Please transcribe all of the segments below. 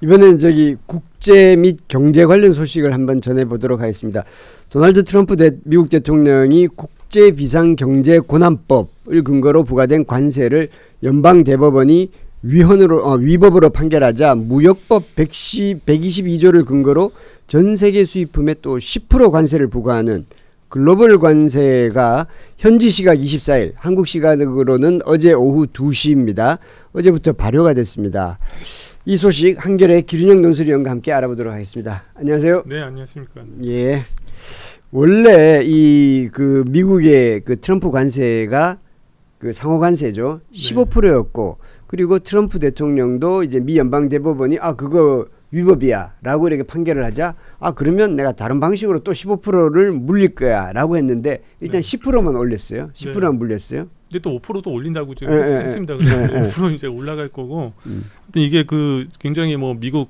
이번엔 저기 국제 및 경제 관련 소식을 한번 전해보도록 하겠습니다. 도널드 트럼프 미국 대통령이 국제 비상 경제 권한법을 근거로 부과된 관세를 연방 대법원이 위법으로 판결하자 무역법 122조를 근거로 전 세계 수입품에 또 10% 관세를 부과하는 글로벌 관세가 현지 시각 24일, 한국 시각으로는 어제 오후 2시입니다. 어제부터 발효가 됐습니다. 이 소식 한겨레 기준영 논술위원과 함께 알아보도록 하겠습니다. 안녕하세요. 네, 안녕하십니까. 예. 원래 그 미국의 그 트럼프 관세가 그 상호 관세죠. 15%였고 그리고 트럼프 대통령도 이제 미 연방 대법원이 그거 위법이야라고 이렇게 판결을 하자 그러면 내가 다른 방식으로 또 15%를 물릴 거야라고 했는데 일단 10%만 올렸어요. 10%만 물렸어요. 근데 또 5%도 올린다고 지금 했습니다. 그래서 5% 이제 올라갈 거고. 이게 그 굉장히 뭐 미국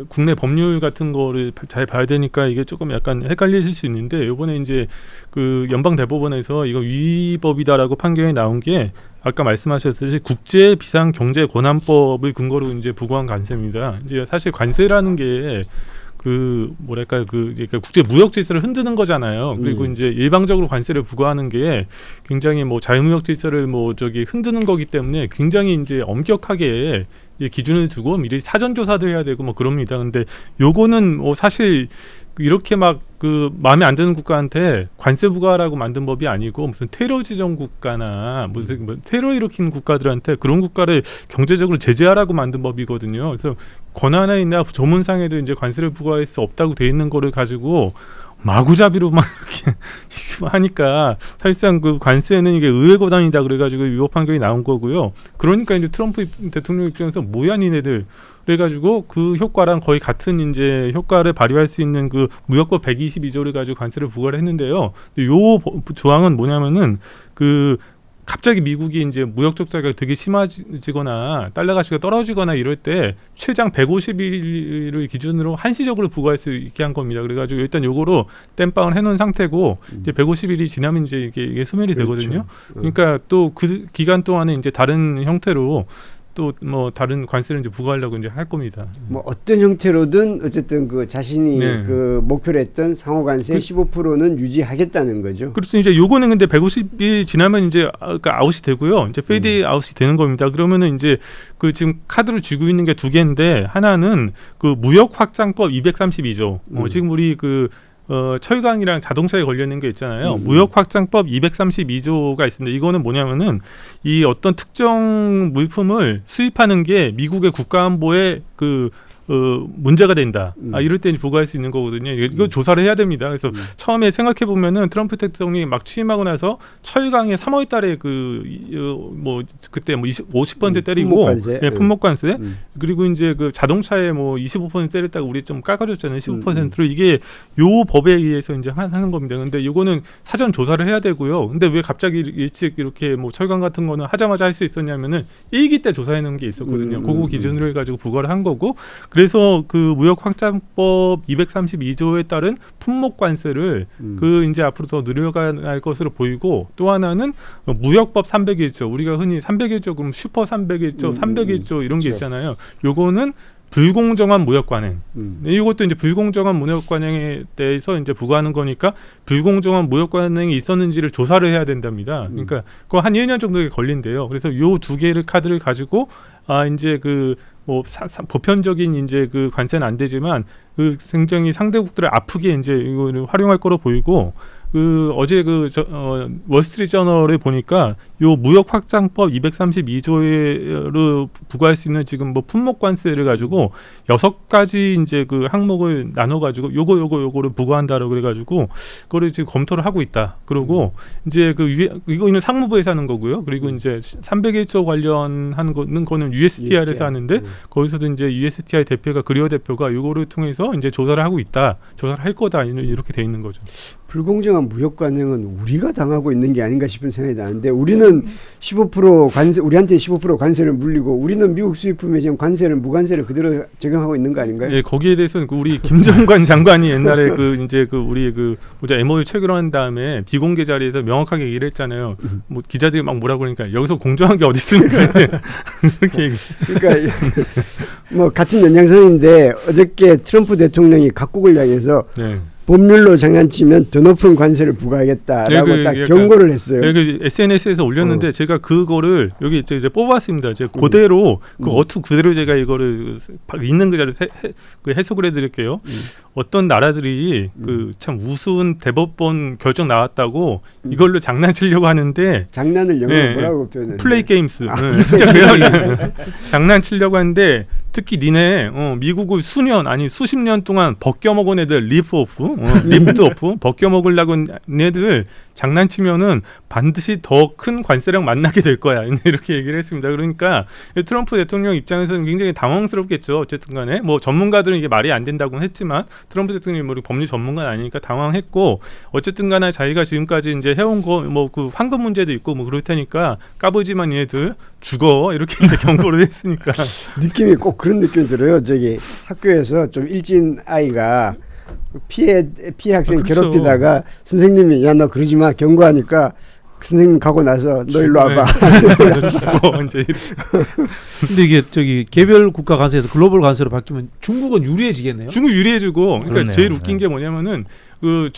국내 법률 같은 거를 잘 봐야 되니까 이게 조금 약간 헷갈리실 수 있는데 이번에 이제 그 연방 대법원에서 이거 위법이다라고 판결이 나온 게 아까 말씀하셨듯이 국제 비상 경제 권한법을 근거로 이제 부과한 관세입니다. 이제 사실 관세라는 게 그 뭐랄까요 그러니까 국제 무역 질서를 흔드는 거잖아요. 그리고 이제 일방적으로 관세를 부과하는 게 굉장히 뭐 자유무역 질서를 흔드는 거기 때문에 굉장히 이제 엄격하게 이제 기준을 두고 미리 사전 조사도 해야 되고 뭐 그럽니다. 근데 요거는 사실 이렇게 막 그 마음에 안 드는 국가한테 관세 부과라고 만든 법이 아니고 무슨 테러 지정 국가나 무슨 테러 일으키는 국가들한테 그런 국가를 경제적으로 제재하라고 만든 법이거든요. 그래서 권한이나 조문상에도 이제 관세를 부과할 수 없다고 돼 있는 거를 가지고 마구잡이로 막 이렇게 하니까 사실상 그 관세는 이게 의회 권한이다 그래가지고 위법 판결이 나온 거고요. 그러니까 이제 트럼프 대통령 입장에서 뭐야 니네들 그래가지고 그 효과랑 거의 같은 이제 효과를 발휘할 수 있는 그 무역법 122조를 가지고 관세를 부과를 했는데요. 요 조항은 뭐냐면은 그 갑자기 미국이 이제 무역 적자가 되게 심해지거나 달러 가치가 떨어지거나 이럴 때 최장 150일을 기준으로 한시적으로 부과할 수 있게 한 겁니다. 그래가지고 일단 요거로 땜빵을 해놓은 상태고 이제 150일이 지나면 이제 이게 소멸이 되거든요. 그러니까 또 그 기간 동안에 이제 다른 형태로 또 뭐 다른 관세를 이제 부과하려고 이제 할 겁니다. 뭐 어떤 형태로든 어쨌든 그 자신이 그 목표로 했던 상호 관세 15%는 유지하겠다는 거죠. 그래서 이제 요거는 근데 150일 지나면 이제 아웃이 되고요. 이제 페이드 아웃이 되는 겁니다. 그러면은 이제 그 지금 카드를 쥐고 있는 게 두 개인데 하나는 그 무역 확장법 232조. 지금 우리 그 철강이랑 자동차에 걸려 있는 게 있잖아요. 무역 확장법 232조가 있습니다. 이거는 뭐냐면은 이 어떤 특정 물품을 수입하는 게 미국의 국가안보에 문제가 된다. 이럴 때 부과할 수 있는 거거든요. 이거 조사를 해야 됩니다. 그래서 처음에 생각해 보면은 트럼프 대통령이 막 취임하고 나서 철강에 3월달에 그때 50% 때리고 품목관세 그리고 이제 그 자동차에 25% 때렸다가 우리 좀 깎아줬잖아요. 15%로 이게 요 법에 의해서 이제 하는 겁니다. 근데 이거는 사전 조사를 해야 되고요. 근데 왜 갑자기 일찍 이렇게 철강 같은 거는 하자마자 할 수 있었냐면은 1기 때 조사해 놓은 게 있었거든요. 그거 기준으로 해가지고 부과를 한 거고. 그래서 그 무역 확장법 232조에 따른 품목 관세를 그 이제 앞으로 더 늘려갈 것으로 보이고 또 하나는 무역법 301조 우리가 흔히 301조 그럼 슈퍼 301조 301조 이런 게 있잖아요. 요거는 불공정한 무역 관행. 이것도 이제 불공정한 무역 관행에 대해서 이제 부과하는 거니까 불공정한 무역 관행이 있었는지를 조사를 해야 된답니다. 그러니까 그거 한 1년 정도 걸린대요. 그래서 요 두 개를 카드를 가지고 이제 보편적인 이제 그 관세는 안 되지만 그 굉장히 상대국들을 아프게 이제 이거를 활용할 거로 보이고 어제 월스트리트 저널에 보니까 요 무역 확장법 232조로 부과할 수 있는 지금 품목 관세를 가지고 6가지 이제 그 항목을 나눠 가지고 요거를 부과한다라고 그래 가지고 그거를 지금 검토를 하고 있다. 그리고 이제 이거는 상무부에서 하는 거고요. 그리고 이제 301조 관련한 거는 USTR에서 하는데 거기서도 이제 USTR 대표가 그리어 대표가 요거를 통해서 이제 조사를 하고 있다. 조사를 할 거다. 이렇게 돼 있는 거죠. 불공정한 무역 관행은 우리가 당하고 있는 게 아닌가 싶은 생각이 나는데 우리는 15% 관세 우리한테 15% 관세를 물리고 우리는 미국 수입품에 지금 관세를 무관세를 그대로 적용하고 있는 거 아닌가요? 예, 거기에 대해서는 그 우리 김정관 장관이 옛날에 그 이제 그 우리 그 뭐죠 MOU 체결한 다음에 비공개 자리에서 명확하게 얘기를 했잖아요. 뭐 기자들이 막 뭐라 그러니까 여기서 공정한 게 어디 있습니까? 그렇게 얘기. 그러니까 뭐 같은 연장선인데 어저께 트럼프 대통령이 각국을 향해서 네. 법률로 장난치면 더 높은 관세를 부과하겠다라고 네, 딱 약간, 경고를 했어요. 네, 그 SNS에서 올렸는데 제가 그거를 여기 이제 뽑았습니다. 제가 그대로 그 어투 그대로 제가 이거를 있는 그대로 그 해석을 해드릴게요. 어떤 나라들이 그 참 우스운 대법원 결정 나왔다고 이걸로 장난치려고 하는데 장난을 영어로 네, 뭐라고 표현해? 플레이 게임스. 진짜 그래요. 장난치려고 하는데 특히 니네 미국을 수년 아니 수십 년 동안 벗겨먹은 애들 리프트 오프 벗겨먹으려고 한 애들 장난치면은 반드시 더 큰 관세랑 만나게 될 거야. 이렇게 얘기를 했습니다. 그러니까 트럼프 대통령 입장에서는 굉장히 당황스럽겠죠. 어쨌든 간에 뭐 전문가들은 이게 말이 안 된다고는 했지만 트럼프 대통령이 뭐 법률 전문가는 아니니까 당황했고 어쨌든 간에 자기가 지금까지 이제 해온 거 뭐 그 황금 문제도 있고 뭐 그럴 테니까 까부지만 얘들 죽어 이렇게 이제 경고를 했으니까 느낌이 꼭 그런 느낌이 들어요. 저기 학교에서 좀 일진 아이가 피해 학생 그렇죠. 괴롭히다가 선생님이 야 너 그러지 마 경고하니까 선생님 가고 나서 너 일로 와봐. 죽어 이제 근데 이게 저기 개별 국가 관세에서 글로벌 관세로 바뀌면 중국은 유리해지겠네요. 중국 유리해지고 그러니까 그러네요. 제일 웃긴 네. 게 뭐냐면은 그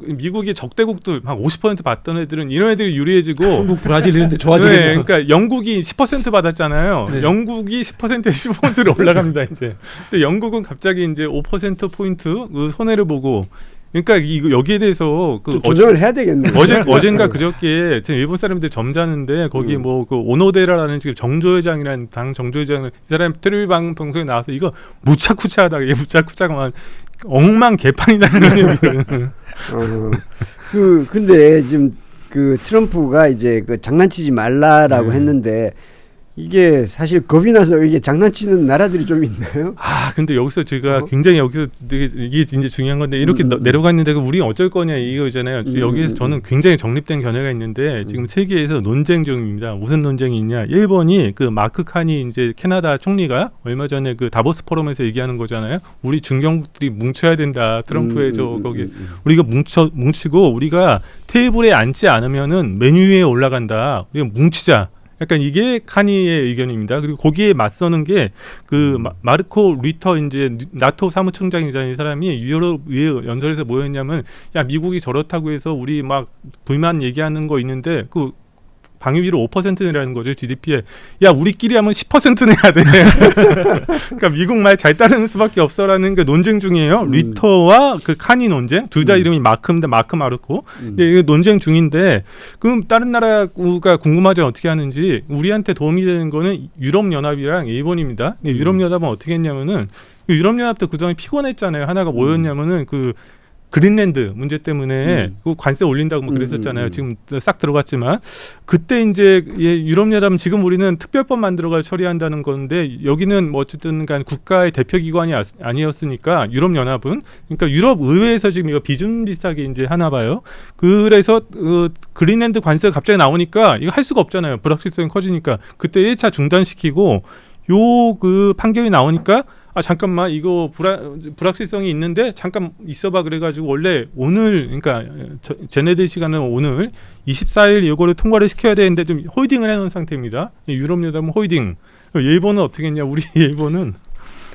미국의 적대국들 한 50% 받던 애들은 이런 애들이 유리해지고 중국, 브라질 이런 데 네, 좋아지겠네요. 그러니까 영국이 10% 받았잖아요. 네. 영국이 10%에 15%로 올라갑니다 이제. 근데 영국은 갑자기 이제 5% 포인트 그 손해를 보고. 그러니까 이거 여기에 대해서 그 조정을 해야 되겠네요. 어젠가 그저께 제가 일본 사람들 점잖은데 거기 뭐 그 오노데라라는 지금 정조회장이라는 당 정조회장 이 사람 텔레비 방송에 나와서 이거 무차쿠차하다 이게 무차쿠차가 엉망 개판이다는 얘기를. 근데 지금 그 트럼프가 이제 그 장난치지 말라라고 했는데 이게 사실 겁이 나서 이게 장난치는 나라들이 좀 있나요? 아 근데 여기서 제가 굉장히 여기서 되게 이게 이제 중요한 건데 이렇게 내려갔는데 우리 어쩔 거냐 이거잖아요. 여기에서 저는 굉장히 정립된 견해가 있는데 지금 세계에서 논쟁 중입니다. 무슨 논쟁이 있냐? 일본이 그 마크 칸이 이제 캐나다 총리가 얼마 전에 그 다보스 포럼에서 얘기하는 거잖아요. 우리 중경국들이 뭉쳐야 된다. 트럼프의 거기 우리가 뭉치고 우리가 테이블에 앉지 않으면은 메뉴 위에 올라간다. 우리가 뭉치자. 약간 이게 카니의 의견입니다. 그리고 거기에 맞서는 게 그 마르코 리터 이제 나토 사무총장이라는 이 사람이 유럽 연설에서 뭐였냐면 야 미국이 저렇다고 해서 우리 막 불만 얘기하는 거 있는데 그 방위비로 5%라는 거죠 GDP에. 야 우리끼리 하면 10% 내야 돼. 그러니까 미국 말 잘 따르는 수밖에 없어라는 그 논쟁 중이에요. 리터와 그 카니 논쟁 둘 다 이름이 마크인데 마크 마르코. 이게 논쟁 중인데 그럼 다른 나라가 궁금하죠 어떻게 하는지. 우리한테 도움이 되는 거는 유럽 연합이랑 일본입니다. 유럽 연합은 어떻게 했냐면은 유럽 연합도 그동안 피곤했잖아요. 하나가 뭐였냐면은 그 그린랜드 문제 때문에 그 관세 올린다고 뭐 그랬었잖아요. 지금 싹 들어갔지만 그때 이제 유럽연합은 지금 우리는 특별법 만들어가 처리한다는 건데 여기는 뭐 어쨌든 간 국가의 대표 기관이 아니었으니까 유럽연합은 그러니까 유럽 의회에서 지금 이거 비준 비슷하게 이제 하나 봐요. 그래서 그린랜드 관세가 갑자기 나오니까 이거 할 수가 없잖아요. 불확실성이 커지니까 그때 1차 중단시키고 요 그 판결이 나오니까 아 잠깐만 이거 불확실성이 있는데 잠깐 있어봐 그래가지고 원래 오늘 그러니까 쟤네들 시간은 오늘 24일 이거를 통과를 시켜야 되는데 좀 홀딩을 해놓은 상태입니다. 유럽연합은 홀딩. 일본은 어떻게 했냐? 우리 일본은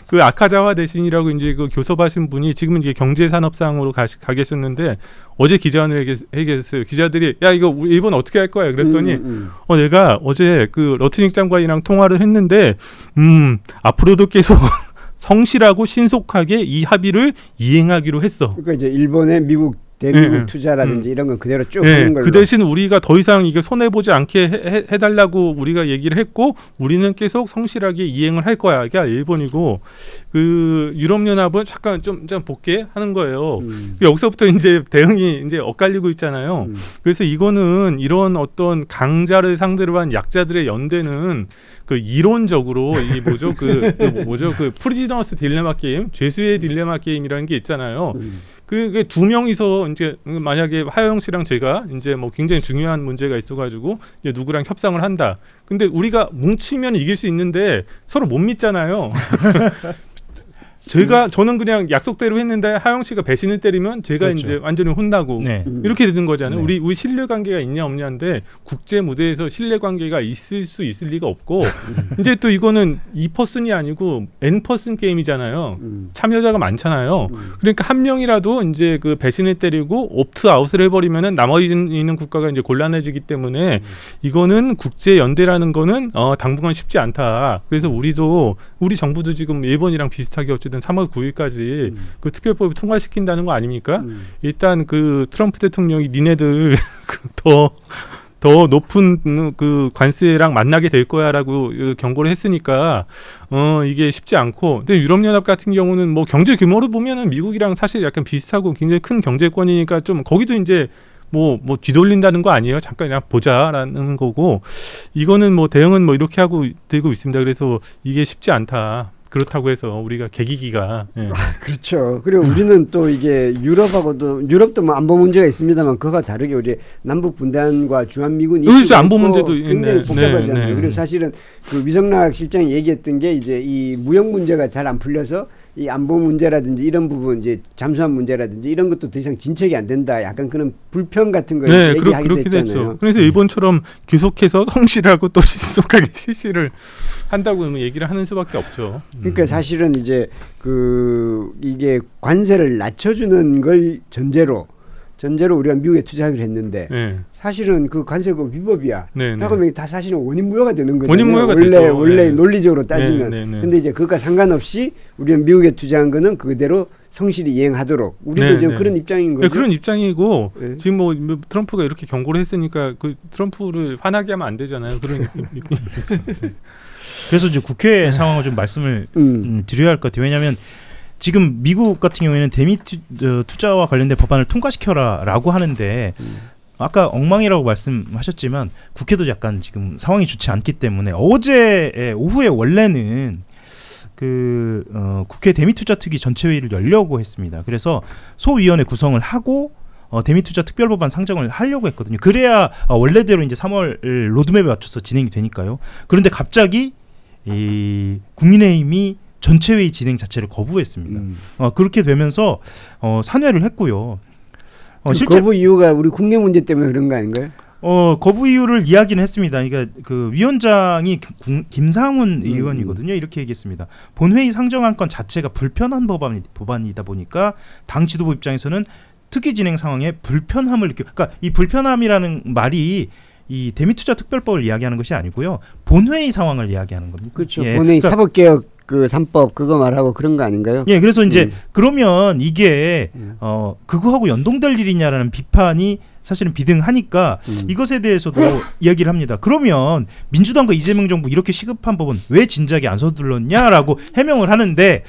그 아카자와 대신이라고 이제 그 교섭하신 분이 지금 이제 경제산업상으로 가 계셨는데 어제 기자회견을 했어요. 기자들이 야 이거 일본 어떻게 할 거야? 그랬더니 내가 어제 그 러트닉 장관이랑 통화를 했는데 앞으로도 계속 성실하고 신속하게 이 합의를 이행하기로 했어. 그러니까 이제 일본의 미국 대미국 투자라든지 이런 건 그대로 쭉 하는 걸로. 그 대신 우리가 더 이상 이게 손해 보지 않게 해달라고 우리가 얘기를 했고 우리는 계속 성실하게 이행을 할 거야. 이게 일본이고 그 유럽연합은 잠깐 좀 볼게 하는 거예요. 여기서부터 이제 대응이 이제 엇갈리고 있잖아요. 그래서 이거는 이런 어떤 강자를 상대로 한 약자들의 연대는 그 이론적으로 이 그 프리즈너스 딜레마 게임, 죄수의 딜레마 게임이라는 게 있잖아요. 그게 두 명이서 이제 만약에 하영 씨랑 제가 이제 뭐 굉장히 중요한 문제가 있어가지고 이제 누구랑 협상을 한다. 근데 우리가 뭉치면 이길 수 있는데 서로 못 믿잖아요. 저는 그냥 약속대로 했는데 하영 씨가 배신을 때리면 제가 그렇죠. 이제 완전히 혼나고 네. 이렇게 되는 거잖아요. 네. 우리 신뢰 관계가 있냐 없냐인데 국제 무대에서 신뢰 관계가 있을 수 있을 리가 없고 이제 또 이거는 2퍼슨이 아니고 N퍼슨 게임이잖아요. 참여자가 많잖아요. 그러니까 한 명이라도 이제 그 배신을 때리고 옵트 아웃을 해버리면은 나머지 있는 국가가 이제 곤란해지기 때문에 이거는 국제 연대라는 거는 당분간 쉽지 않다. 그래서 우리 정부도 지금 일본이랑 비슷하게 어쨌든 3월 9일까지 그 특별법을 통과시킨다는 거 아닙니까? 일단 그 트럼프 대통령이 니네들 더 높은 그 관세랑 만나게 될 거야라고 경고를 했으니까 이게 쉽지 않고 근데 유럽연합 같은 경우는 뭐 경제 규모로 보면은 미국이랑 사실 약간 비슷하고 굉장히 큰 경제권이니까 좀 거기도 이제 뭐 뒤돌린다는 거 아니에요. 잠깐 그냥 보자라는 거고 이거는 뭐 대응은 뭐 이렇게 하고 되고 있습니다. 그래서 이게 쉽지 않다. 그렇다고 해서 우리가 개기기가 그렇죠. 그리고 우리는 또 이게 유럽도 뭐 안보 문제가 있습니다만 그거와 다르게 우리 남북 분단과 주한미군 그렇죠. 안보 문제도 굉장히 복잡하지 않죠. 네. 그리고 사실은 그 위성락 실장이 얘기했던 게 이제 이 무역 문제가 잘 안 풀려서 이 안보 문제라든지 이런 부분 이제 잠수함 문제라든지 이런 것도 더 이상 진척이 안 된다. 약간 그런 불평 같은 걸 얘기하기도 그렇게 했잖아요. 됐죠. 그래서 일본처럼 계속해서 성실하고 또 신속하게 실시를 한다고 얘기를 하는 수밖에 없죠. 그러니까 사실은 이제 그 이게 관세를 낮춰주는 걸 전제로 우리가 미국에 투자하기로 했는데 네. 사실은 그 관세가 위법이야. 네, 네. 그러면 다 사실은 원인 무효가 되는 거잖아요. 원인 무효가 되죠. 원래 네. 논리적으로 따지면. 네, 네, 네. 근데 이제 그것과 상관없이 우리는 미국에 투자한 거는 그대로 성실히 이행하도록 우리도 네, 지금 네. 그런 입장인 거죠. 네, 그런 입장이고 네. 지금 뭐 트럼프가 이렇게 경고를 했으니까 그 트럼프를 화나게 하면 안 되잖아요. 그런 그래서 이제 국회 상황을 좀 말씀을 드려야 할 것 같아요. 왜냐하면 지금 미국 같은 경우에는 대미 투자와 관련된 법안을 통과시켜라라고 하는데 아까 엉망이라고 말씀하셨지만 국회도 약간 지금 상황이 좋지 않기 때문에 어제 오후에 원래는 국회 대미투자특위 전체회의를 열려고 했습니다. 그래서 소위원회 구성을 하고 대미투자 특별법안 상정을 하려고 했거든요. 그래야 원래대로 이제 3월 로드맵에 맞춰서 진행이 되니까요. 그런데 갑자기 이 국민의힘이 전체회의 진행 자체를 거부했습니다. 그렇게 되면서 산회를 했고요. 실제 거부 이유가 우리 국내 문제 때문에 그런 거 아닌가요? 거부 이유를 이야기는 했습니다. 그러니까 그 위원장이 김상훈 의원이거든요. 이렇게 얘기했습니다. 본회의 상정안 건 자체가 불편한 법안이다 보니까 당 지도부 입장에서는 특위 진행 상황에 불편함을 그러니까 이 불편함이라는 말이 이 대미투자 특별법을 이야기하는 것이 아니고요. 본회의 상황을 이야기하는 겁니다. 그렇죠. 본회의 그러니까 사법개혁 그 3법 그거 말하고 그런 거 아닌가요? 예, 그래서 이제 그러면 이게 그거하고 연동될 일이냐라는 비판이 사실은 비등하니까 이것에 대해서도 이야기를 합니다. 그러면 민주당과 이재명 정부 이렇게 시급한 법은 왜 진작에 안 서둘렀냐라고 해명을 하는데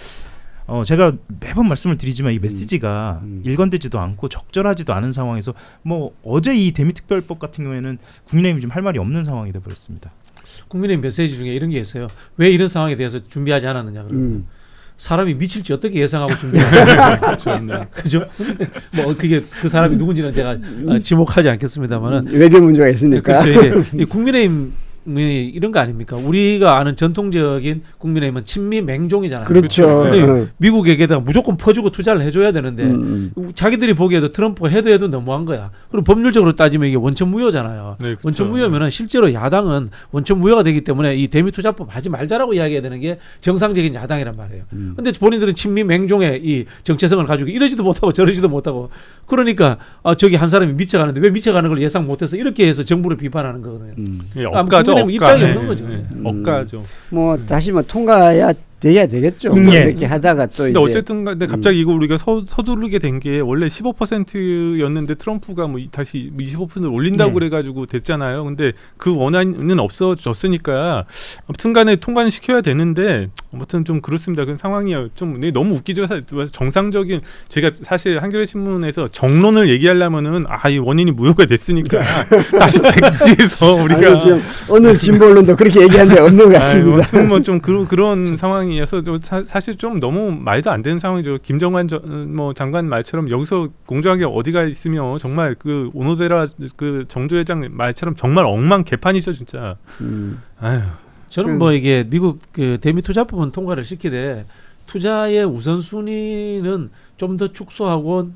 제가 매번 말씀을 드리지만 이 메시지가 일관되지도 않고 적절하지도 않은 상황에서 뭐 어제 이 대미특별법 같은 경우에는 국민의힘이 좀 할 말이 없는 상황이 돼버렸습니다. 국민의힘 메시지 중에 이런 게 있어요. 왜 이런 상황에 대해서 준비하지 않았느냐 그러면 사람이 미칠지 어떻게 예상하고 준비하냐. 그죠? 뭐 그게 그 사람이 누군지는 제가 지목하지 않겠습니다만은 외교 문제가 있으니까. 그렇죠. 이게 국민의힘 이런 거 아닙니까? 우리가 아는 전통적인 국민의힘은 친미 맹종이잖아요. 그렇죠. 미국에게다가 무조건 퍼주고 투자를 해줘야 되는데 자기들이 보기에도 트럼프가 해도 너무한 거야. 그리고 법률적으로 따지면 이게 원천무효잖아요. 네, 그렇죠. 원천무효면은 실제로 야당은 원천무효가 되기 때문에 이 대미투자법 하지 말자라고 이야기해야 되는 게 정상적인 야당이란 말이에요. 근데 본인들은 친미 맹종의 이 정체성을 가지고 이러지도 못하고 저러지도 못하고 그러니까 저기 한 사람이 미쳐가는데 왜 미쳐가는 걸 예상 못해서 이렇게 해서 정부를 비판하는 거거든요. 억가죠. 입장이 없는 거죠. 억가죠. 뭐 다시 뭐 통과야 돼야 되겠죠. 뭐 이렇게 하다가 또 근데 이제 어쨌든 근데 갑자기 이거 우리가 서두르게 된 게 원래 15%였는데 트럼프가 뭐 다시 25%를 올린다고 그래가지고 됐잖아요. 근데 그 원안은 없어졌으니까 아무튼간에 통과는 시켜야 되는데 아무튼 좀 그렇습니다. 그 상황이 좀 너무 웃기죠. 정상적인 제가 사실 한겨레 신문에서 정론을 얘기하려면은 이 원인이 무효가 됐으니까 다시 백지에서 우리가 지금 오늘 진보 언론도 그렇게 얘기하는 데 없는 것 같습니다. 뭐 좀 그런 상황이. 상황이어서 사실 좀 너무 말도 안 되는 상황이죠. 김정관 뭐 장관 말처럼 여기서 공정하게 어디가 있으며 정말 그 오노데라 그 정조회장 말처럼 정말 엉망 개판이죠 진짜. 아유. 저는 뭐 이게 미국 그 대미 투자법은 통과를 시키되 투자의 우선순위는 좀 더 축소하고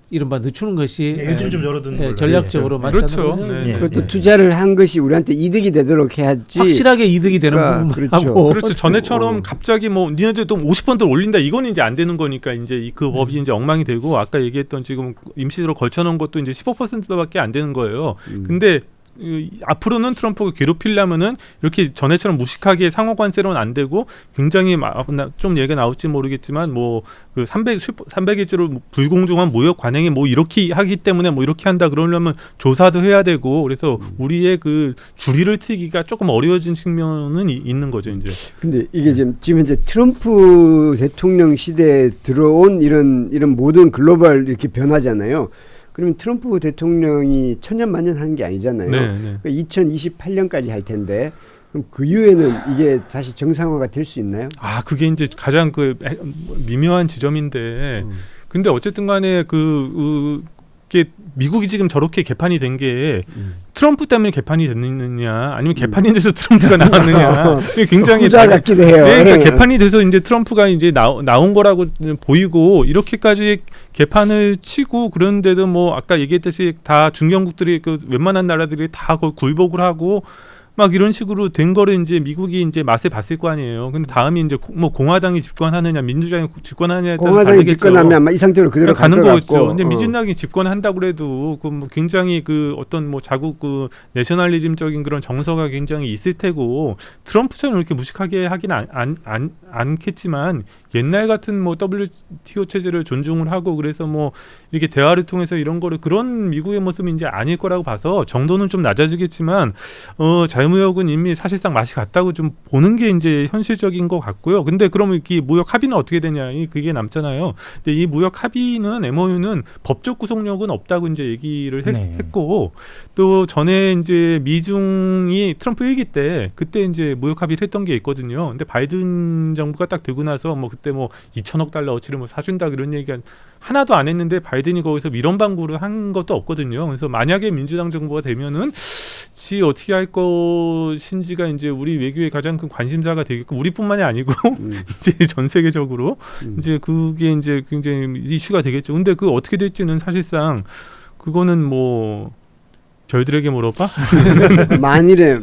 이른바 늦추는 것이 요즘 좀 열어두는 걸로. 전략적으로 맞지 그렇죠. 않는 것은 네. 그것도 투자를 한 것이 우리한테 이득이 되도록 해야지. 확실하게 이득이 되는 부분만 그렇죠. 하고 그렇죠. 전에처럼 갑자기 뭐 니네들 또 50% 올린다 이건 이제 안 되는 거니까 이제 그 법이 이제 엉망이 되고 아까 얘기했던 지금 임시로 걸쳐놓은 것도 이제 15%밖에 안 되는 거예요. 근데 앞으로는 트럼프가 괴롭히려면은 이렇게 전에처럼 무식하게 상호 관세로는 안 되고 굉장히 좀 얘기가 나올지 모르겠지만 뭐 그 300일째로 불공정한 무역 관행에 뭐 이렇게 하기 때문에 뭐 이렇게 한다 그러려면 조사도 해야 되고 그래서 우리의 그 주리를 트기가 조금 어려워진 측면은 있는 거죠 이제. 근데 이게 지금 현재 트럼프 대통령 시대에 들어온 이런 모든 글로벌 이렇게 변화잖아요. 그러면 트럼프 대통령이 천년만년 하는 게 아니잖아요. 네. 그러니까 2028년까지 할 텐데 그럼 그 이후에는 이게 다시 정상화가 될 수 있나요? 아 그게 이제 가장 그 미묘한 지점인데 근데 어쨌든 간에 그게 미국이 지금 저렇게 개판이 된 게 트럼프 때문에 개판이 됐느냐 아니면 개판이 돼서 트럼프가 나왔느냐 이게 굉장히 후자 같기도 해요. 네, 그러니까 개판이 돼서 이제 트럼프가 이제 나온 거라고 보이고 이렇게까지 개판을 치고 그런데도 뭐 아까 얘기했듯이 다 중견국들이 그 웬만한 나라들이 다 거의 굴복을 하고 막 이런 식으로 된 거를 이제 미국이 이제 맛을 봤을 거 아니에요. 근데 다음이 이제 뭐 공화당이 집권하느냐 민주당이 집권하느냐에 따라 공화당이 다르겠죠. 집권하면 아마 이 상태로 그대로 가는 갈 것 거겠죠. 같고. 근데 민주당이 집권한다고 그래도 그 뭐 굉장히 그 어떤 뭐 자국 그 내셔널리즘적인 그런 정서가 굉장히 있을 테고 트럼프처럼 이렇게 무식하게 하긴 않겠지만 옛날 같은 뭐 WTO 체제를 존중을 하고 그래서 뭐 이렇게 대화를 통해서 이런 거를 그런 미국의 모습은 이제 아닐 거라고 봐서 정도는 좀 낮아지겠지만 자유무역은 이미 사실상 맛이 갔다고 좀 보는 게 이제 현실적인 것 같고요. 근데 그러면 이 무역 합의는 어떻게 되냐? 그게 남잖아요. 근데 이 무역 합의는 MOU는 법적 구속력은 없다고 이제 얘기를 했고 또 전에 이제 미중이 트럼프 일기 때 그때 이제 무역 합의를 했던 게 있거든요. 근데 바이든 정부가 딱 되고 나서 뭐 그때 뭐 2천억 달러 어치를 뭐 사준다 그런 얘기가 하나도 안 했는데 바이든이 거기서 밀원 방구를 한 것도 없거든요. 그래서 만약에 민주당 정부가 되면은 지 어떻게 할 것인지가 이제 우리 외교의 가장 큰 관심사가 되겠고 우리뿐만이 아니고 이제 전 세계적으로 이제 그게 이제 굉장히 이슈가 되겠죠. 근데 그 어떻게 될지는 사실상 그거는 뭐 별들에게 물어봐? 만일에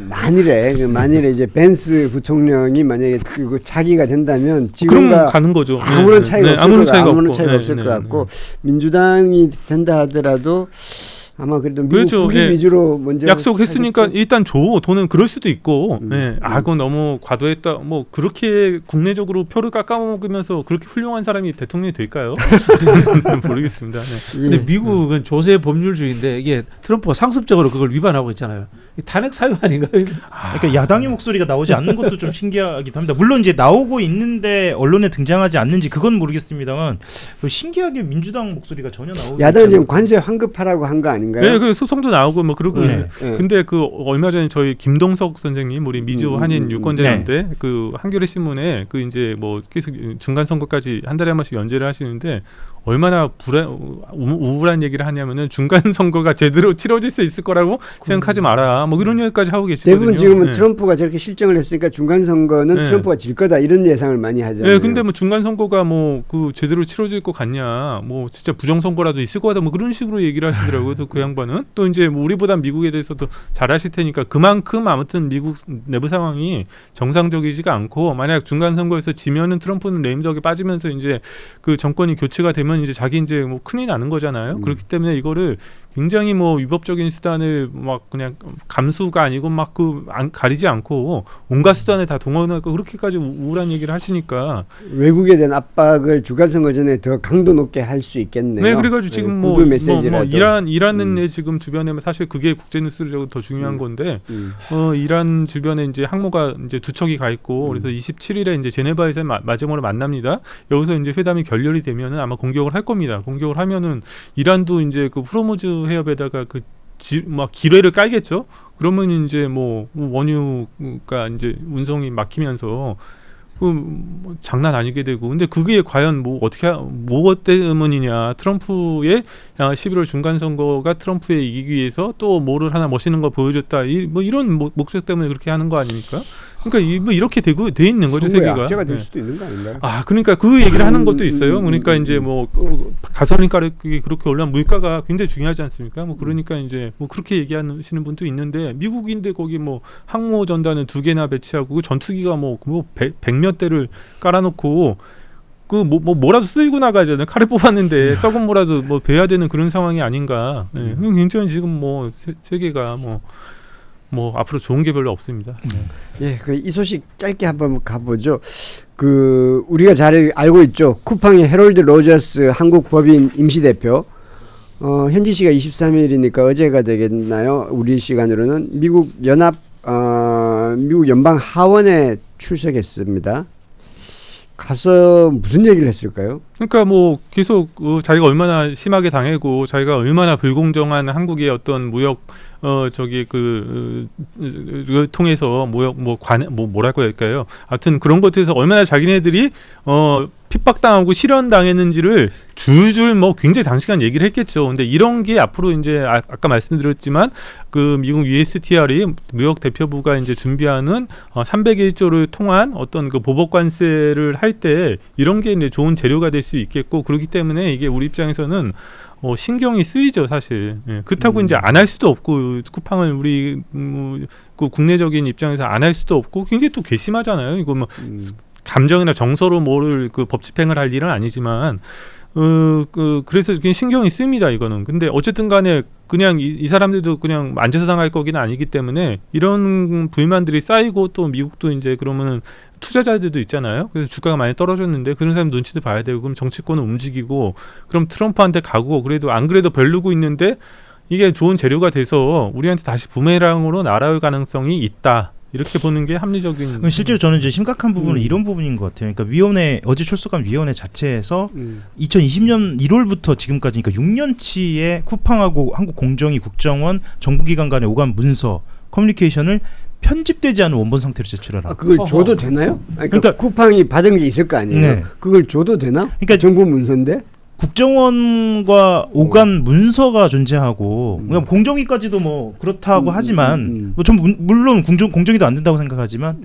이제 벤스 부총령이 만약에 그 차기가 된다면 그럼 지금과 가는 거죠. 아무런 차이가 아무런 차이가 없을 것 같고 민주당이 된다 하더라도 아마 그래도 미국 그렇죠. 국익 위주로 먼저 약속했으니까 하겠죠. 일단 줘. 돈은 그럴 수도 있고. 그건 너무 과도했다. 뭐 그렇게 국내적으로 표를 깎아먹으면서 그렇게 훌륭한 사람이 대통령이 될까요? 모르겠습니다. 네. 근데 미국은 조세 법률주의인데 이게 트럼프가 상습적으로 그걸 위반하고 있잖아요. 탄핵 사유 아닌가요? 그러니까 야당의 목소리가 나오지 않는 것도 좀 신기하기도 합니다. 물론 이제 나오고 있는데 언론에 등장하지 않는지 그건 모르겠습니다만 신기하게 민주당 목소리가 전혀 나오지 야당은 지금 관세 환급하라고 한 거 아닌가요? 네, 그 소송도 나오고 뭐 그러고. 네. 근데 그 얼마 전에 저희 김동석 선생님 우리 미주 한인 유권자인데 그 한겨레 신문에 그 이제 뭐 계속 중간 선거까지 한 달에 한 번씩 연재를 하시는데 얼마나 우울한 얘기를 하냐면은 중간 선거가 제대로 치러질 수 있을 거라고 생각하지 마라. 뭐 이런 얘기까지 하고 계시거든요. 대부분 지금은 트럼프가 저렇게 실정을 했으니까 중간 선거는 트럼프가 질 거다 이런 예상을 많이 하잖아요. 네, 근데 뭐 중간 선거가 뭐 그 제대로 치러질 것 같냐? 뭐 진짜 부정 선거라도 있을 거다. 뭐 그런 식으로 얘기를 하시더라고요. 또 그 양반은 또 이제 뭐 우리보다 미국에 대해서도 잘 아실 테니까 그만큼 아무튼 미국 내부 상황이 정상적이지가 않고 만약 중간 선거에서 지면은 트럼프는 레임덕에 빠지면서 이제 그 정권이 교체가 되면 이제 자기 이제 뭐 큰일 나는 거잖아요. 그렇기 때문에 이거를 굉장히 뭐 위법적인 수단을 막 그냥 감수가 아니고 막 그 가리지 않고 온갖 수단을 다 동원하고 그렇게까지 우울한 얘기를 하시니까 외국에 대한 압박을 중간 선거 전에 더 강도 높게 할 수 있겠네요. 네, 그래가지고 지금 뭐 이란의 지금 주변에 사실 그게 국제 뉴스적으로 더 중요한 건데 이란 주변에 이제 항모가 이제 두 척이 가 있고 그래서 27일에 이제 제네바에서 마지막으로 만납니다. 여기서 이제 회담이 결렬이 되면은 아마 공격을 할 겁니다. 공격을 하면은 이란도 이제 그 후르무즈 해협에다가 막 기뢰를 깔겠죠. 그러면 이제 뭐 원유가 이제 운송이 막히면서 뭐 장난 아니게 되고 근데 그게 과연 뭐 어떻게 무엇 때문이냐 트럼프의 11월 중간 선거가 트럼프에 이기기 위해서 또 뭐를 하나 멋있는 거 보여줬다 뭐 이런 목적 때문에 그렇게 하는 거 아닙니까? 그러니까 뭐 이렇게 돼 있는 거죠 선거의 세계가. 악재가 될 네. 수도 있는 거 아닌가요? 아 그러니까 그 얘기를 하는 것도 있어요. 그러니까 이제 뭐 가솔린 가격이 그렇게 올라면 물가가 굉장히 중요하지 않습니까? 뭐 그러니까 이제 뭐 그렇게 얘기하시는 분도 있는데 미국인데 거기 뭐 항모 전단은 2개나 배치하고 전투기가 뭐 100몇 대를 깔아놓고 그 뭐라도 쓰이고 나가잖아요. 칼을 뽑았는데 썩은 뭐라도 뭐 베야 되는 그런 상황이 아닌가. 네. 굉장히 지금 뭐 세계가 뭐 앞으로 좋은 게 별로 없습니다. 예, 이 소식 짧게 한번 가보죠. 우리가 잘 알고 있죠. 쿠팡의 해롤드 로저스 한국 법인 임시대표. 현지 시가 23일이니까 어제가 되겠나요? 우리 시간으로는 미국 연방 하원에 출석했습니다. 가서 무슨 얘기를 했을까요? 그러니까 뭐 계속 자기가 얼마나 심하게 당하고 자기가 얼마나 불공정한 한국의 어떤 무역 통해서 무역 뭐랄까 할까요? 하여튼 그런 것들에서 얼마나 자기네들이 핍박당하고 실현당했는지를 줄줄 뭐 굉장히 장시간 얘기를 했겠죠. 근데 이런 게 앞으로 이제 아까 말씀드렸지만 그 미국 USTR이 무역 대표부가 이제 준비하는 301조를 통한 어떤 그 보복 관세를 할 때 이런 게 이제 좋은 재료가 될 수 있겠고 그렇기 때문에 이게 우리 입장에서는 신경이 쓰이죠 사실. 예, 그렇다고 이제 안 할 수도 없고 쿠팡을 우리 그 국내적인 입장에서 안 할 수도 없고 굉장히 또 괘씸하잖아요. 이거 뭐 감정이나 정서로 뭐를 그 법 집행을 할 일은 아니지만 그래서 그냥 신경이 씁니다 이거는. 근데 어쨌든 간에 그냥 이 사람들도 그냥 앉아서 당할 거기는 아니기 때문에 이런 불만들이 쌓이고 또 미국도 이제 그러면은 투자자들도 있잖아요. 그래서 주가가 많이 떨어졌는데 그런 사람 눈치도 봐야 되고 그럼 정치권은 움직이고 그럼 트럼프한테 가고 그래도 안 그래도 별르고 있는데 이게 좋은 재료가 돼서 우리한테 다시 부메랑으로 날아올 가능성이 있다. 이렇게 보는 게 합리적인. 실제로 저는 이제 심각한 부분은 이런 부분인 것 같아요. 그러니까 위원회 어제 출석한 위원회 자체에서 2020년 1월부터 지금까지 그러니까 6년치의 쿠팡하고 한국공정위 국정원 정부기관 간의 오간 문서 커뮤니케이션을 편집되지 않은 원본 상태로 제출하라. 그걸 줘도 되나요? 그러니까 쿠팡이 받은 게 있을 거 아니에요. 네. 그걸 줘도 되나? 그러니까 정부 문서인데. 국정원과 오간 문서가 존재하고 그러니까 공정위까지도 뭐 그렇다고 하지만 뭐 전 물론 공정위도 안 된다고 생각하지만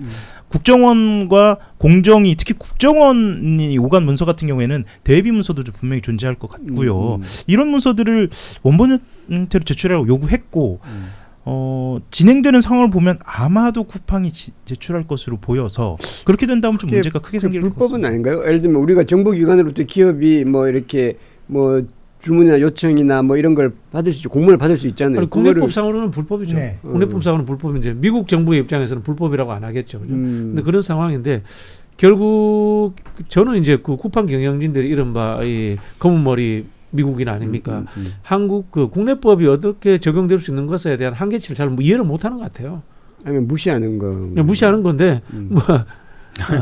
국정원과 공정위 특히 국정원이 오간 문서 같은 경우에는 대비 문서도 좀 분명히 존재할 것 같고요. 이런 문서들을 원본 형태로 제출하라고 요구했고 진행되는 상황을 보면 아마도 쿠팡이 제출할 것으로 보여서 그렇게 된다면 좀 문제가 크게 생길 것 같습니다. 불법은 아닌가요? 예를 들면 우리가 정부기관으로부터 기업이 뭐 이렇게 뭐 주문이나 요청이나 뭐 이런 걸 받을 수 공문을 받을 수 있잖아요. 국내법상으로는 불법이죠. 네. 국내법상으로는 불법인데 미국 정부의 입장에서는 불법이라고 안 하겠죠. 근데 그런 상황인데 결국 저는 이제 그 쿠팡 경영진들이 이른바 이 검은 머리 미국인 아닙니까? 한국 그 국내법이 어떻게 적용될 수 있는 것에 대한 한계치를 잘 이해를 못하는 것 같아요. 아니면 무시하는 거. 무시하는 건데 뭐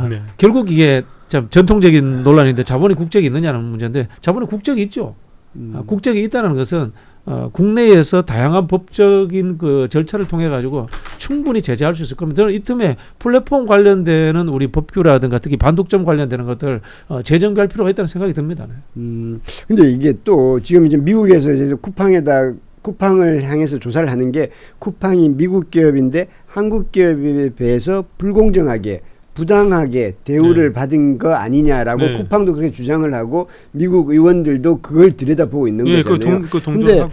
네. 결국 이게 참 전통적인 논란인데 자본의 국적이 있느냐는 문제인데 자본의 국적이 있죠. 국적이 있다는 것은 국내에서 다양한 법적인 그 절차를 통해 가지고 충분히 제재할 수 있을 겁니다. 저는 이 틈에 플랫폼 관련되는 우리 법규라든가 특히 반독점 관련되는 것들 재정비할 필요가 있다는 생각이 듭니다. 근데 이게 또 지금 이제 미국에서 이제 쿠팡을 향해서 조사를 하는 게 쿠팡이 미국 기업인데 한국 기업에 비해서 불공정하게 부당하게 대우를 받은 거 아니냐라고 쿠팡도 그렇게 주장을 하고 미국 의원들도 그걸 들여다보고 있는 거잖아요. 그런데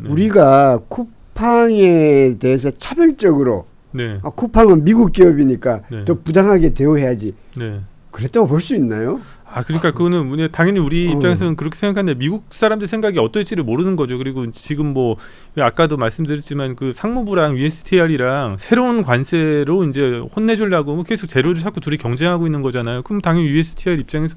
우리가 쿠팡에 대해서 차별적으로 쿠팡은 미국 기업이니까 더 부당하게 대우해야지. 그랬다고 볼 수 있나요? 그러니까 그거는 당연히 우리 입장에서는 그렇게 생각하는데 미국 사람들 생각이 어떨지를 모르는 거죠. 그리고 지금 뭐 아까도 말씀드렸지만 그 상무부랑 USTR이랑 새로운 관세로 이제 혼내주려고 계속 재료를 자꾸 둘이 경쟁하고 있는 거잖아요. 그럼 당연히 USTR 입장에서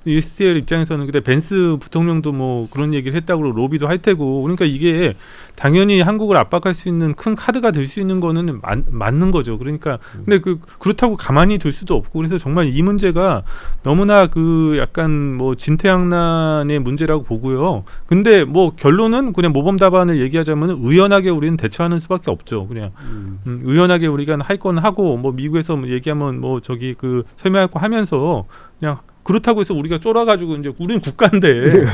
USTL 입장에서는 그때 벤스 부통령도 뭐 그런 얘기를 했다고 로비도 할 테고 그러니까 이게 당연히 한국을 압박할 수 있는 큰 카드가 될 수 있는 거는 맞는 거죠. 그러니까 근데 그렇다고 가만히 둘 수도 없고 그래서 정말 이 문제가 너무나 그 약간 뭐 진퇴양난의 문제라고 보고요. 근데 뭐 결론은 그냥 모범 답안을 얘기하자면 의연하게 우리는 대처하는 수밖에 없죠. 그냥 의연하게 우리가 할 건 하고 뭐 미국에서 뭐 얘기하면 뭐 저기 그 설명할 거 하면서 그냥 그렇다고 해서 우리가 쫄아가지고 이제 우리는 국가인데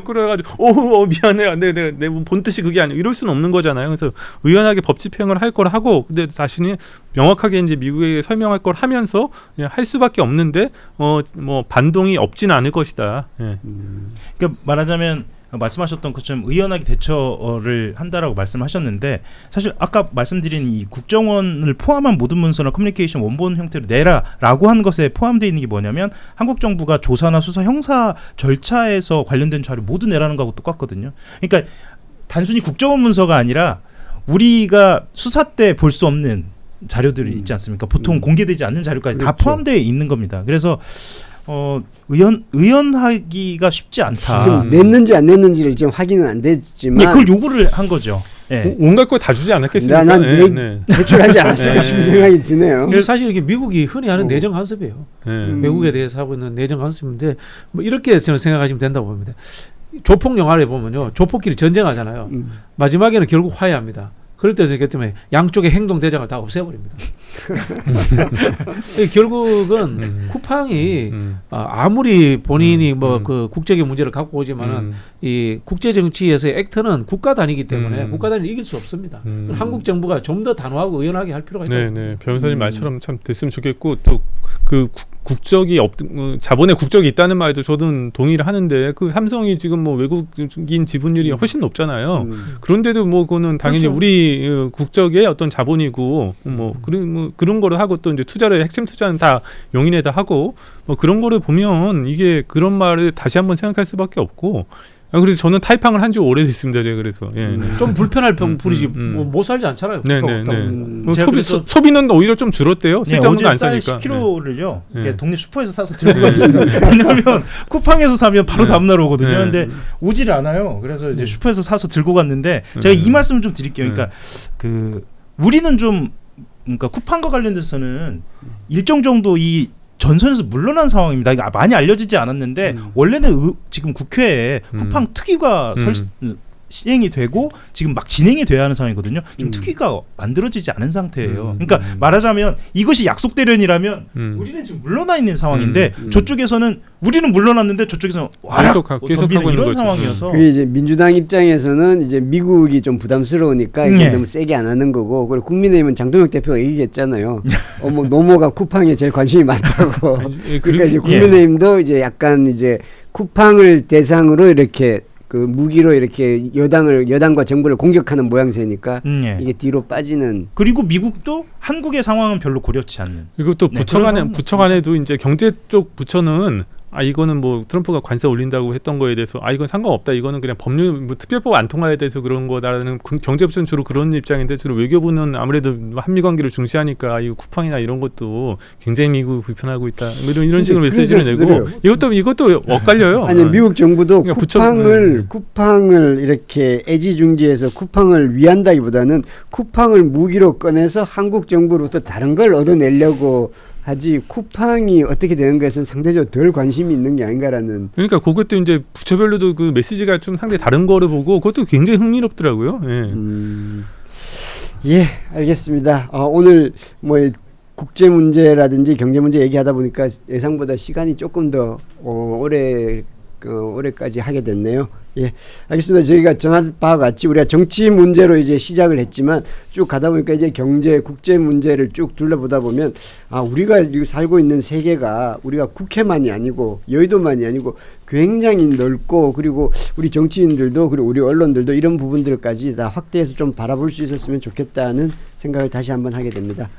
그래가지고 미안해 내 본뜻이 그게 아니고 이럴 수는 없는 거잖아요. 그래서 의연하게 법 집행을 할 걸 하고 근데 자신이 명확하게 이제 미국에게 설명할 걸 하면서 그냥 할 수밖에 없는데 뭐 반동이 없진 않을 것이다. 예. 그러니까 말하자면 말씀하셨던 것처럼 의연하게 대처를 한다라고 말씀하셨는데 사실 아까 말씀드린 이 국정원을 포함한 모든 문서나 커뮤니케이션 원본 형태로 내라라고 한 것에 포함되어 있는 게 뭐냐면 한국 정부가 조사나 수사 형사 절차에서 관련된 자료 모두 내라는 거하고 똑같거든요. 그러니까 단순히 국정원 문서가 아니라 우리가 수사 때 볼 수 없는 자료들이 있지 않습니까? 보통 공개되지 않는 자료까지 다 그렇죠. 포함되어 있는 겁니다. 그래서 의연하기가 쉽지 않다. 지금 냈는지 안 냈는지를 지금 확인은 안 됐지만 네, 그걸 요구를 한 거죠. 네. 온갖 걸 다 주지 않았겠습니까? 난 제출하지 않았을까 싶은 생각이 드네요. 이게 사실 이게 미국이 흔히 하는 내정 간섭이에요. 네. 외국에 대해서 하고 있는 내정 간섭인데 뭐 이렇게 저는 생각하시면 된다고 봅니다. 조폭 영화를 보면요, 조폭끼리 전쟁하잖아요. 마지막에는 결국 화해합니다. 그럴 때 그렇기 때문에 양쪽의 행동 대장을 다 없애버립니다. 결국은 쿠팡이 아무리 본인이 뭐 그 국적인 문제를 갖고 오지만은 이 국제 정치에서의 액터는 국가 단위이기 때문에 국가 단위를 이길 수 없습니다. 한국 정부가 좀 더 단호하고 의연하게 할 필요가 있다. 네, 변호사님 말처럼 참 됐으면 좋겠고 또 그 국적이 자본의 국적이 있다는 말도 저는 동의를 하는데 그 삼성이 지금 뭐 외국인 지분율이 훨씬 높잖아요. 그런데도 뭐 그거는 당연히 그렇죠. 우리 국적의 어떤 자본이고 뭐 그런 거를 하고 또 이제 투자를 핵심 투자는 다 용인에다 하고 뭐 그런 거를 보면 이게 그런 말을 다시 한번 생각할 수밖에 없고. 그래서 저는 타이팡을 한 지 오래됐습니다. 제가 그래서 좀 불편할 뿐이지 못 살지 않잖아요. 소비는 오히려 좀 줄었대요. 쓸데없는 거 안 사니까. 10kg를요. 동네 슈퍼에서 사서 들고 갔습니다. 왜냐하면 쿠팡에서 사면 바로 다음날 오거든요. 근데 오질 않아요. 그래서 이제 슈퍼에서 사서 들고 갔는데 제가 이 말씀을 좀 드릴게요. 그러니까 그 우리는 좀 그러니까 쿠팡과 관련돼서는 일정 정도 이 전선에서 물러난 상황입니다. 이게 많이 알려지지 않았는데 원래는 지금 국회에 쿠팡 특위가 시행이 되고 지금 막 진행이 돼야 하는 상황이거든요. 지금 특위가 만들어지지 않은 상태예요. 그러니까 말하자면 이것이 약속 대련이라면 우리는 지금 물러나 있는 상황인데 저쪽에서는 우리는 물러났는데 저쪽에서 계속 하고 이런 있는 상황이어서 그게 이제 민주당 입장에서는 이제 미국이 좀 부담스러우니까 이제 너무 세게 안 하는 거고, 그리고 국민의힘은 장동혁 대표가 얘기했잖아요. 뭐 노모가 쿠팡에 제일 관심이 많다고. 그러니까 이제 국민의힘도 이제 약간 이제 쿠팡을 대상으로 이렇게 그 무기로 이렇게 여당과 정부를 공격하는 모양새니까 이게 뒤로 빠지는. 그리고 미국도 한국의 상황은 별로 고려치 않는. 그리고 또 부처 간에도 이제 경제 쪽 부처는 이거는 뭐 트럼프가 관세 올린다고 했던 거에 대해서 이건 상관없다. 이거는 그냥 법률 뭐 특별법 안 통과에 대해서 그런 거다라는 경제부처는 주로 그런 입장인데 주로 외교부는 아무래도 한미 관계를 중시하니까 이 쿠팡이나 이런 것도 굉장히 미국 불편하고 있다. 이런 식으로 메시지를 내고 이것도 엇갈려요. 아니 미국 정부도 그러니까 쿠팡을 이렇게 애지중지해서 쿠팡을 위한다기보다는 쿠팡을 무기로 꺼내서 한국 정부로부터 다른 걸 얻어내려고 하지 쿠팡이 어떻게 되는 것은 상대적으로 덜 관심이 있는 게 아닌가라는. 그러니까 그것도 이제 부처별로도 그 메시지가 좀 상당히 다른 거를 보고 그것도 굉장히 흥미롭더라고요. 예, 알겠습니다. 오늘 뭐 국제 문제라든지 경제 문제 얘기하다 보니까 예상보다 시간이 조금 더 올해까지 하게 됐네요. 예, 알겠습니다. 저희가 전한 바와 같이 우리가 정치 문제로 이제 시작을 했지만 쭉 가다 보니까 이제 경제, 국제 문제를 쭉 둘러보다 보면 우리가 살고 있는 세계가 우리가 국회만이 아니고 여의도만이 아니고 굉장히 넓고, 그리고 우리 정치인들도 그리고 우리 언론들도 이런 부분들까지 다 확대해서 좀 바라볼 수 있었으면 좋겠다는 생각을 다시 한번 하게 됩니다.